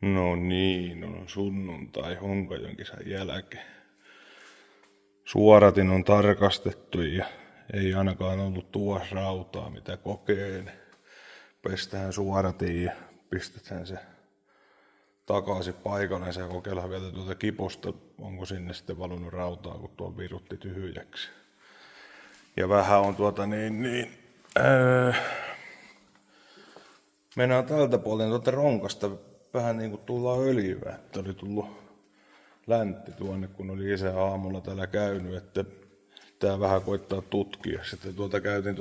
No niin, on sunnuntai Honkajoen kisan jälkeen. Suoratin on tarkastettu ja ei ainakaan ollut tuossa rautaa mitä kokeen. Pestään suoratin ja pistetään se takaisin paikalleen ja kokeillaan vielä tuota kiposta, onko sinne sitten valunut rautaa, kun tuo virutti tyhjäksi. Ja vähän on mennään tältä puolelta tuota ronkasta vähän niin kuin tullaan öljyä, että oli tullut läntti tuonne, kun oli isä aamulla täällä käynyt, että tää vähän koittaa tutkia. Sitten käytin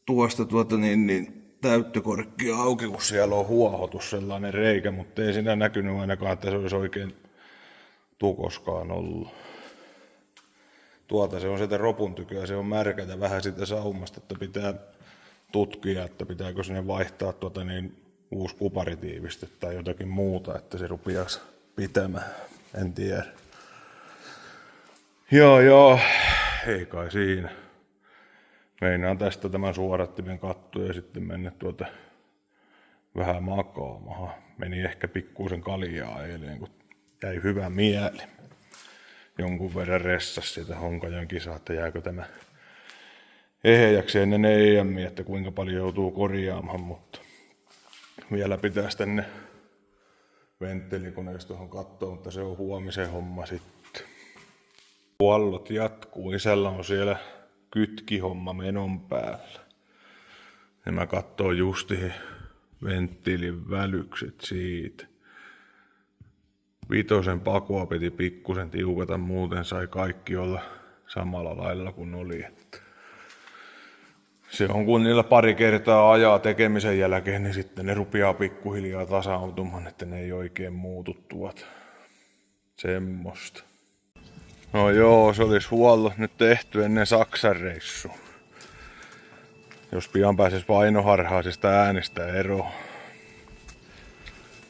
tuosta täyttökorkkia auki, kun siellä on huohotus sellainen reikä, mutta ei siinä näkynyt ainakaan, että se olisi oikein tukoskaan ollut. Se on sieltä ropun tyköä, se on märkä ja vähän sitä saumasta, että pitää tutkia, että pitääkö sinne vaihtaa uusi kuparitiiviste tai jotakin muuta, että se rupeaisi pitämään. En tiedä. Joo, ei kai siinä. Meinaan tästä tämän suodattimen kattoa ja sitten mennä vähän makaamaan. Meni ehkä pikkuisen kaljaa eilen, kun jäi hyvä mieli. Jonkun verran ressas siitä Honkajoen kisaa, että jääkö tämä ehjäksi ennen EM, että kuinka paljon joutuu korjaamaan, mutta vielä pitäisi tänne venttiilikoneesta tuohon katsoa, mutta se on huomisen homma sitten. Puollot jatkuu, isällä on siellä kytkihomma menon päällä. Ja mä katsoin justi venttiilin välykset siitä. Vitosen pakoa piti pikkusen tiukata, muuten sai kaikki olla samalla lailla kuin oli. Se on kun niillä pari kertaa ajaa tekemisen jälkeen, niin sitten ne rupeaa pikkuhiljaa tasautumaan, että ne ei oikein muutu semmoista. No joo, se olisi huollot nyt tehty ennen Saksan reissua. Jos pian pääsis painoharhaisista äänistä eroon.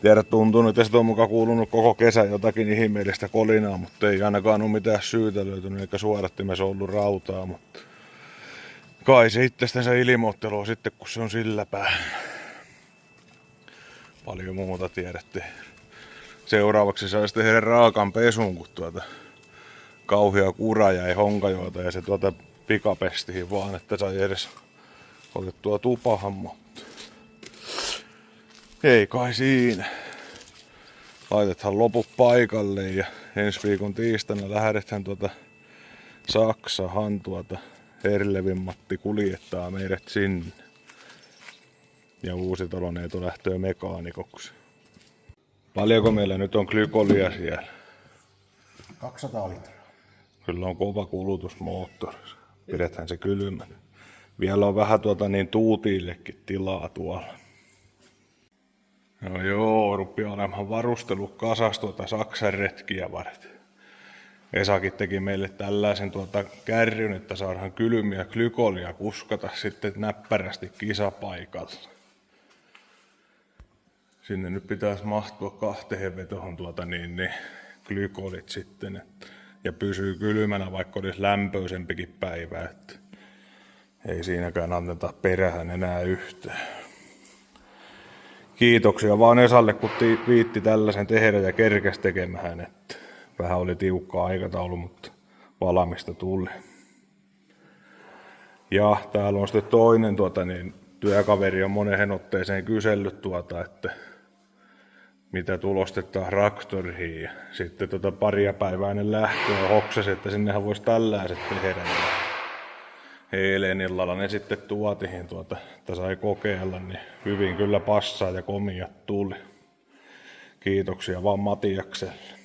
Tiedä, tuntuu, että se on mukaan kuulunut koko kesä jotakin ihmeellistä kolinaa, mutta ei ainakaan ole mitään syytä löytynyt, eikä suodattimessa ollut rautaa, mutta kai se itsestänsä ilmoittelu sitten, kun se on sillä päällä. Paljon muuta tiedätte. Seuraavaksi saisi tehdä raakan pesun, kun kauhea kura jäi Honkajoelta ja se pikapestiin vaan, että sai edes otettua tupahan, mutta ei kai siinä. Laitetaan loput paikalle ja ensi viikon tiistaina lähdetään Saksahan Herlevin Matti kuljettaa meidät sinne. Ja Uusitalon Eetu lähtee mekaanikoksi. Paljonko meillä nyt on glykolia siellä? 200 litraa. Kyllä on kova kulutus moottorissa. Pidetään se kylmänä. Vielä on vähän tuutiillekin tilaa tuolla. No joo, rupeaa olemaan varustelu kasas Saksan retkiä varten. Esakin teki meille tällaisen kärryn, että saadaan kylmiä glykolia kuskata sitten näppärästi kisapaikalla. Sinne nyt pitäisi mahtua 2 vetohon glykolit sitten. Ja pysyy kylmänä, vaikka olisi lämpöisempikin päivä. Että ei siinäkään anneta perään enää yhtään. Kiitoksia vaan Esalle, kun viitti tällaisen tehdä ja kerkes tekemään. Että vähän oli tiukka aikataulu, mutta valmista tuli. Ja täällä on sitten toinen työkaveri on moneen otteeseen kysellyt että mitä tulostetaan traktoriin. Ja sitten paria päivää ennen lähtöä hoksasi, että sinnehän voisi tällaiset tehdä. Eilen illalla ne sitten tuotiin, että sai kokeilla, niin hyvin kyllä passaa ja komiat tuli. Kiitoksia vaan Matiakselle.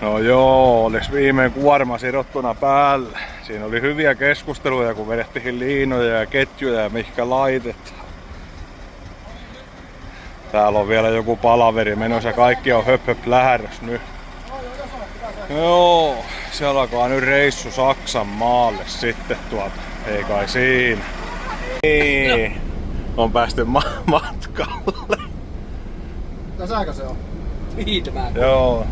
No joo, olis viimein kuorma sidottuna päällä. Siinä oli hyviä keskusteluja, kun vedettiin liinoja ja ketjuja ja mihinkä laitetaan. Täällä on vielä joku palaveri menossa ja kaikki on höp lähdös nyt. Joo, se alkaa nyt reissu Saksan maalle sitten ei kai siinä. Niin, on päästy matkalle. Tässäkö se on? Viitmään. Joo.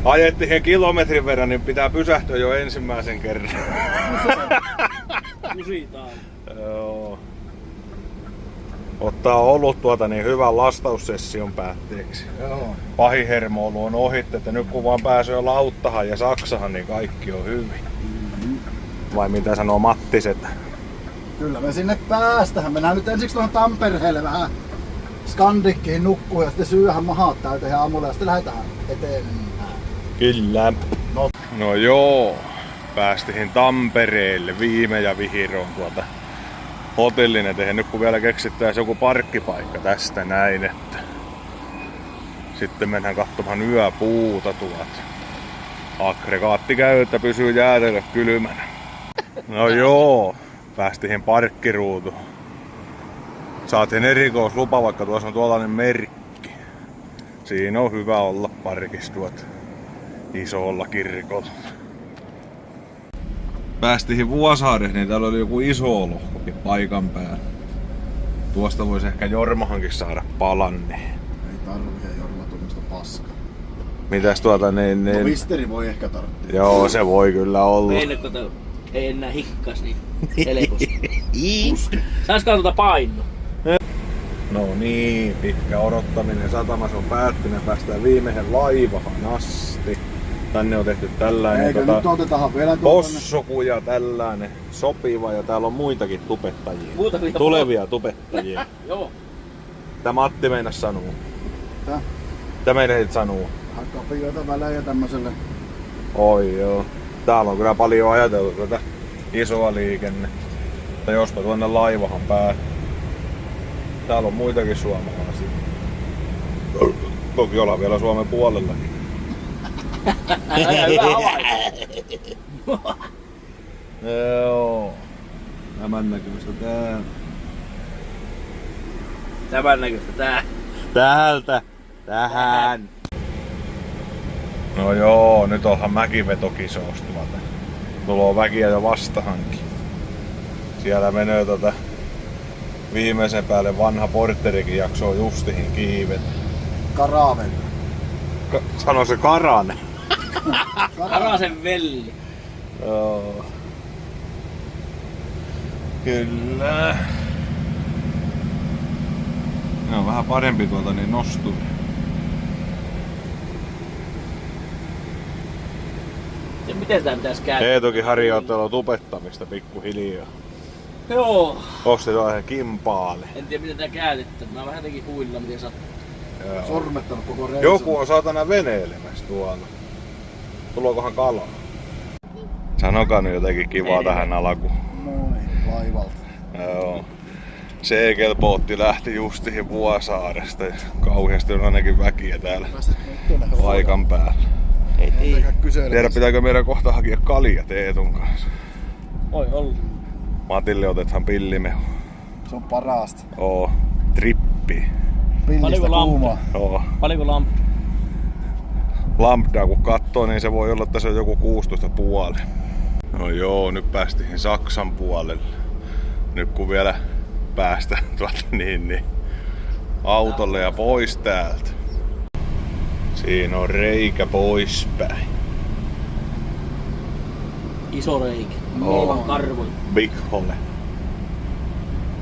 Ajettiin kilometrin verran, niin pitää pysähtyä jo ensimmäisen kerran. Kusitaan. Joo. ottaa ollut niin hyvän lastaussession päätteeksi. Joo. Pahin hermoilu on ohitte, että nyt kun vaan pääsee Lauttahan ja Saksahan, niin kaikki on hyvin. Vai mitä sanoo Mattiset? Kyllä me sinne päästähän. Mennään nyt ensiksi tuohon Tampereelle vähän Skandikkiin nukkuun ja sitten syyhän mahat täyteen ja aamulla ja sitten lähdetään eteenpäin. Kyllä. No joo, päästiin Tampereelle viime ja vihdoin hotellin eteen. Nyt kun vielä keksittäisiin joku parkkipaikka tästä näin, että sitten mennään katsomaan yöpuuta Aggregaatti käy, että pysyy jäätelö kylmänä. No joo, päästiin parkkiruutuun. Saatiin erikoislupa, vaikka tuossa on tuollainen merkki. Siinä on hyvä olla parkistuot isolla kirkolla. Päästiin Vuosaareen, niin täällä oli joku iso lohkokin paikan päällä. Tuosta voisi ehkä Jormahankin saada palanne. Ei tarvitse Jorma tuommoista paskaa. Mitäs No misteri voi ehkä tarvitse. Joo, se voi kyllä olla. Meille ei enää hikkas, niin helposti. Saisiko paino? No niin, pitkä odottaminen. Satamas on päättynyt, päästään viimeisen laivahan asti. Tänne on tehty tällainen Eikö nyt otetaan vielä possukuja, tällainen sopiva, ja täällä on muitakin tubettajia. Tulevia tubettajia. Joo. Tää Matti meinas sanoo. Tää? Tää meinas sanoo. Vähän kapioita välejä tämmöselle. Oi joo. Täällä on kyllä paljon ajateltu tätä isoa liikennettä. Mutta jospa tuonne laivahan päätyy. Täällä on muitakin suomalaisia. Toki ollaan vielä Suomen puolellakin. Hyvä havainto. Joo. Tämän näköistä tää. Tämän näköistä tää. Täältä. Tähän. No joo, nyt onhan mäkivetokisosta. Tuloo väkiä jo vastahankin. Siellä menee viimeisen päälle vanha porterikin jaksoo justihin kiivet. Karaven. Sano se Karane. Karasen velli. Joo. Kyllä. Ne on vähän parempi niin nostui. Ja miten tää pitäis käydä? Eetoki harjoittelua tupettamista pikkuhiljaa. Joo. Ostetaan ihan kimpaalle. En tiedä miten tää käytetään. Mä vähän jotenkin huililla miten sattuu. Sormettanut koko reissun. Joku on saatana veneilemässä tuolla. Tulookohan kalaa? Sanokaa nyt jotenkin kivaa tähän alkuun. Moi, laivalta. Joo. Segelbootti lähti justihin Vuosaaresta. Kauheasti on ainakin väkiä täällä paikan päällä. Ei tiedä. Tiedä pitääkö meidän kohta hakea kaljat Eetun kanssa. Voi olla. Matille otetaan pillimehu. Se on parasta. Oo. Trippi. Pillistä Paljonko kuumaa. Oo. Paljonko lamppu? Lambda kun katsoo, niin se voi olla, että se on joku 16,5. No joo, nyt päästiin Saksan puolelle. Nyt kun vielä päästään niin autolle ja pois täältä. Siinä on reikä poispäin. Iso reikä. Oo. Karvoin. Big Hole.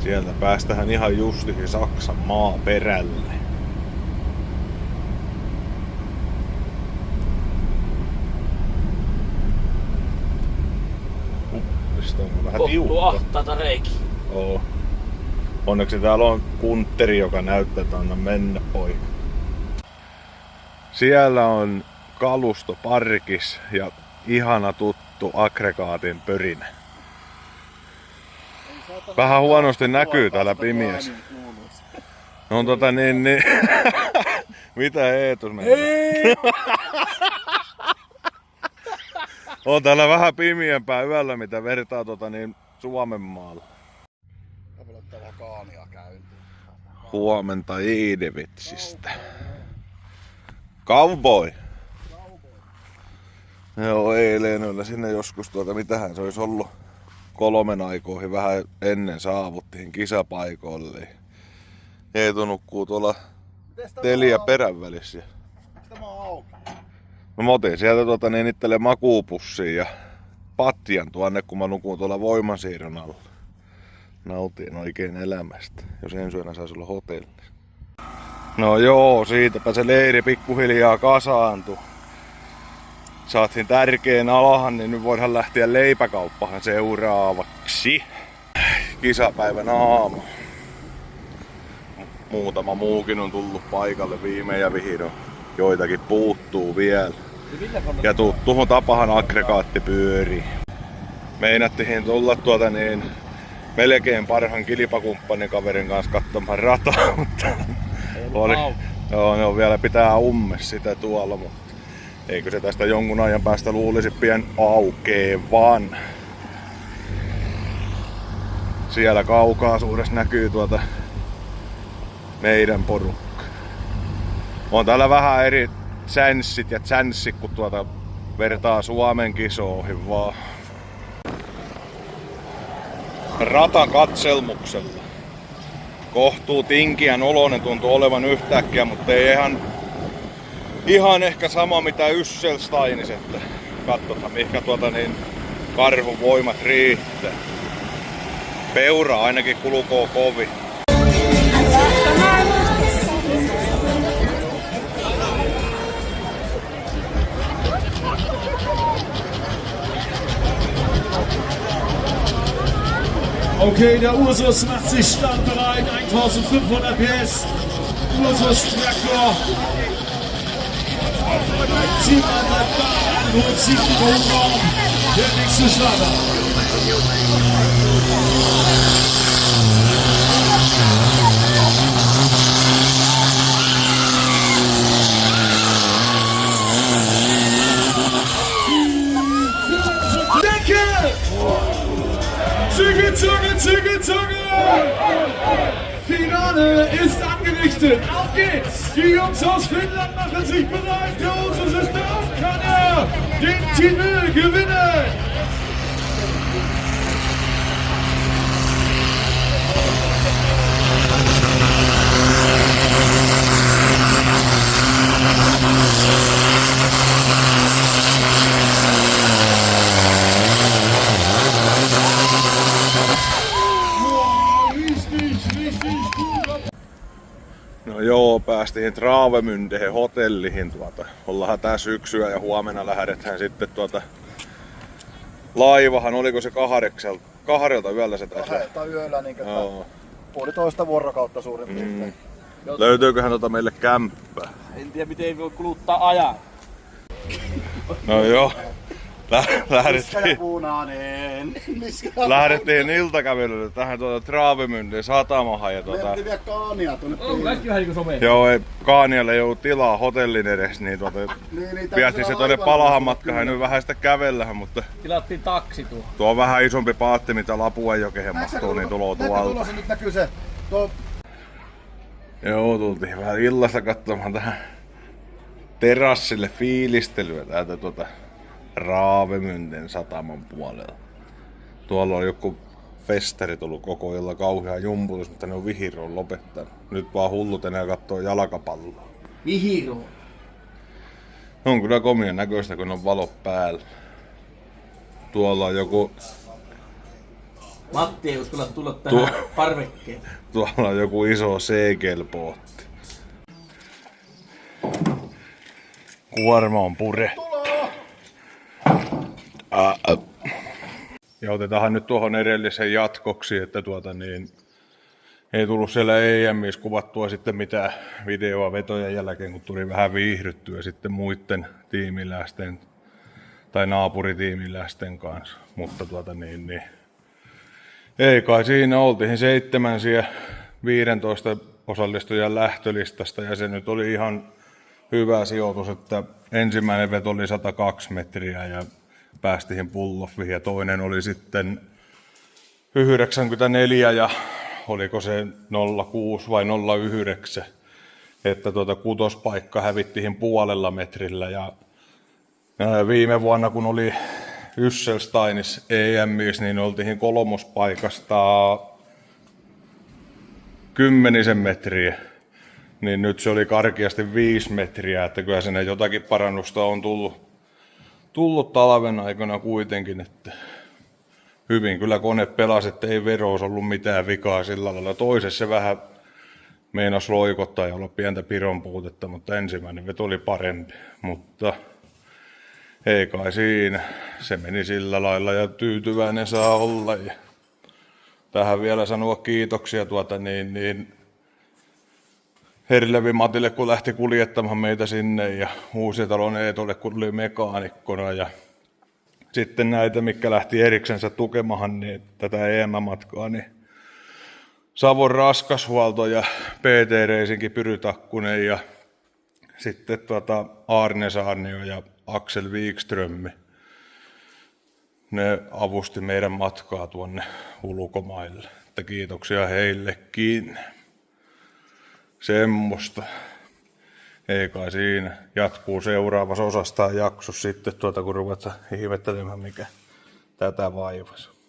Sieltä päästään ihan justihin Saksan maaperälle. Uppista on vähän tiukka. Ahtaata reiki. Oo. Onneksi täällä on kuntteri, joka näyttää, että anna mennä poika. Siellä on kalusto parkis ja ihana tuttu aggregaatin pörinä. Vähän huonosti näkyy täällä pimiässä. No on niin. Mitä Eetus mennä? On täällä vähän pimiempää yöllä, mitä vertaa Suomen maalla. Huomenta Idevitsistä. Cowboy! Joo, eilen oli sinne joskus mitähän se olisi ollut 3 aikoihin vähän ennen saavuttiin kisapaikoille. Eetu nukkuu tuolla Telia perän välissä. Tämä on auki. Mä otin sieltä itselle makuupussia ja patjan tuonne, kun mä nukun tuolla voimansiirron alla. Nautin oikein elämästä, jos ensi yönä saisi olla hotellissa. No joo, siitäpä se leiri pikkuhiljaa kasaantui. Saatiin tärkeän alahan, niin nyt voidaan lähteä leipäkauppahan seuraavaksi. Kisapäivän aamu. Muutama muukin on tullut paikalle viimein ja vihdoin. Joitakin puuttuu vielä. Ja tuttuhun tapahan aggregaatti pyörii. Meinattiin tulla melkein parhaan kilpakumppanin kaverin kanssa katsomaan rataa, mutta ne on vielä pitää umme sitä tuolla, mutta eikö se tästä jonkun ajan päästä luulisi pian aukeavan. Siellä kaukaisuudessa näkyy meidän porukka. On täällä vähän eri chanssit ja chanssit, kun vertaa Suomen kisoihin vaan. Rata katselmuksella. Kohtuu tinkiän oloinen tuntuu olevan yhtäkkiä, mutta ei ihan ehkä sama mitä Ysselstainis, että katsotaan mihinkä karhun voimat riittää. Peura ainakin kulukoo kovin. Okay, der Ursus macht sich startbereit, 1500 PS. Ursus Traktor. Zieht an der Bahn, holt sich den Wohnraum. Der nächste Starter. Züge! Finale ist angerichtet. Auf geht's! Die Jungs aus Finnland machen sich bereit. Der Ursus ist da. Kann er den Titel gewinnen? No joo, päästiin Travemündehen hotellihin Ollaan tää syksyä ja huomenna lähdetään sitten laivahan, oliko se 2 yöllä se tässä? 2 yöllä puolitoista vuorokautta suurin piirtein. Löytyyköhän meille kämppää? En tiedä miten voi kuluttaa ajan. No joo. Lähdettiin iltakävelylle tähän Travemündehen satamahan ja meidän piti vielä Kaania tuonne kaikki vähän niinku someen. joo, ei Kaanialle ei ollut tilaa hotellin edes, niin vietiin se tuonne Palahan matkaan ja nyt vähän sitä kävellähän, mutta Tilattiin taksi tuo. tuo on vähän isompi paatti mitä Lapuanjokeen mahtuu, niin tuloo tuolta. Nyt näkyy se tuo. Joo, tultiin vähän illasta katsomaan tähän terassille fiilistelyä täältä Travemündehen sataman puolella. Tuolla on joku festari tullut koko illan, kauhea jumputus, mutta ne on Vihiroon lopettanut. Nyt vaan hullut enää kattoo jalkapalloa. Vihiroon? On kyllä komian näköistä, kun on valot päällä. Tuolla on joku... Matti ei uskalla tulla tähän parvekkeen. Tuolla on joku iso segelbootti. Kuorma on purehtu. Ja otetaanhan nyt tuohon edelliseen jatkoksi, että ei tullut siellä EM:issä kuvattua sitten mitään videoa vetojen jälkeen, kun tuli vähän viihdyttyä sitten muiden tiimiläisten tai naapuritiimiläisten kanssa. Mutta ei kai siinä oltiin 7 15 osallistujan lähtölistasta ja se nyt oli ihan hyvä sijoitus, että ensimmäinen veto oli 102 metriä ja päästiin pull-offiin ja toinen oli sitten 94 ja oliko se 06 vai 09, että kutospaikka hävittiin 0,5 metrillä ja viime vuonna kun oli Ysselstainis EM:issä, niin oltiin 3. paikasta 10 metriä, niin nyt se oli karkeasti 5 metriä, että kyllä sinne jotakin parannusta on tullut talven aikana kuitenkin, että hyvin kyllä kone pelasi, että ei veroissa ollut mitään vikaa sillä lailla. Toisessa se vähän meinasi loikottaa ja olla pientä piron puutetta, mutta ensimmäinen veto oli parempi. Mutta ei kai siinä. Se meni sillä lailla ja tyytyväinen saa olla. Ja tähän vielä sanoa kiitoksia Herlevi Matille, kun lähti kuljettamaan meitä sinne, ja Uusitalon Eetolle, kun tuli mekaanikkona. Ja sitten näitä, mitkä lähti eriksensä tukemahan niin tätä EM-matkaa, niin Savon Raskashuolto ja PT Reisinkin Pyry Takkunen ja sitten Arne Saarnio ja Aksel Wikström. Ne avusti meidän matkaa tuonne ulkomaille. Että kiitoksia heillekin. Semmosta. Ei kai siinä. Jatkuu seuraavassa osassa jaksossa sitten kun ruvetaan ihmettelemään, mikä tätä vaivasi.